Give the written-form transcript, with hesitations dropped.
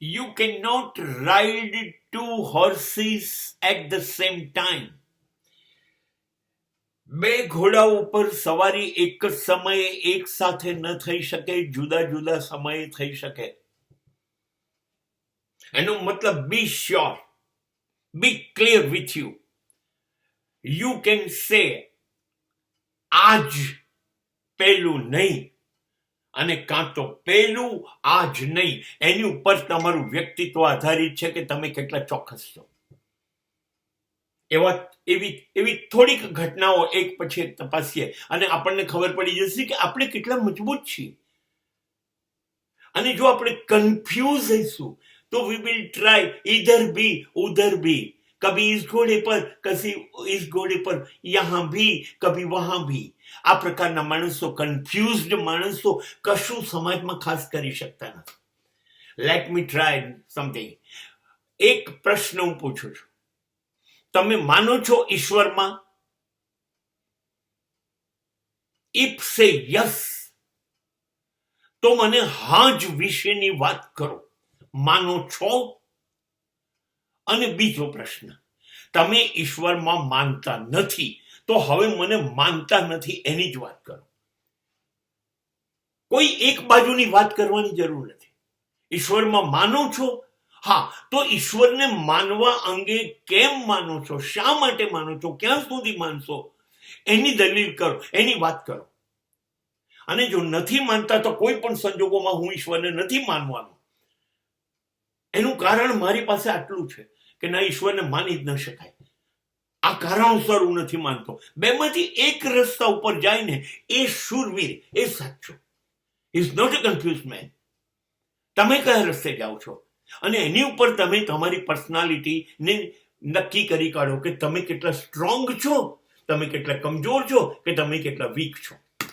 You cannot ride two horses at the same time. બે ઘોડા ઉપર સવારી એક જ સમયે એક સાથે ન થઈ શકે, જુદા જુદા સમયે થઈ શકે. એનો મતલબ be sure, be clear with you. You can say આજ પેલું નહીં અને કાં તો પેલું આજ નહીં. એની ઉપર તમારું વ્યક્તિત્વ આધારિત છે કે તમે કેટલા ચોક્કસ છો. એવી થોડીક ઘટનાઓ એક પછી એક તપાસીએ અને આપણને ખબર પડી જશે કે આપણે કેટલા મજબૂત છીએ. અને જો આપણે કન્ફ્યુઝ હઈશું તો વી વિલ ટ્રાય ઇધર બી ઉધર બી. કભી ઇસ ઘોડે પર, કભી ઇસ ઘોડે પર, યહાં ભી, કભી વહાં ભી. આ પ્રકારના માણસો, કન્ફ્યુઝડ માણસો કશું સમાજમાં ખાસ કરી શકતા નથી. Let me try something. એક પ્રશ્ન હું પૂછું છું, તમે માનો છો ઈશ્વરમાં? ઇફ સે યસ, તો મને હા જ વિશેની વાત કરો. માનો છો? અને બીજો પ્રશ્ન, તમે ઈશ્વરમાં માનતા નથી તો હવે મને માનતા નથી એની જ વાત કરો. કોઈ એક બાજુની વાત કરવાની જરૂર નથી. ઈશ્વરમાં માનો છો? હા, તો ઈશ્વરને માનવા અંગે કેમ માનો છો, શા માટે માનો છો, ક્યાં સુધી માનશો, એની દલીલ કરો, એની વાત કરો. અને જો નથી માનતા તો કોઈ પણ સંજોગોમાં હું ઈશ્વરને નથી માનવાનો. એનું કારણ મારી પાસે આટલું છે કે ના, ઈશ્વરને માની જ ન શકાય. આ કારણોસર હું નથી માનતો. બેમાંથી એક રસ્તા ઉપર જાય ને એ શૂરવીર, એ સાચો. Is not a confuse man. તમે કયા રસ્તે જાઓ છો અને એની ઉપર તમે તમારી પર્સનાલિટીને નક્કી કરી કાઢો કે તમે કેટલા સ્ટ્રોંગ છો, તમે કેટલા કમજોર છો, કે તમે કેટલા વીક છો.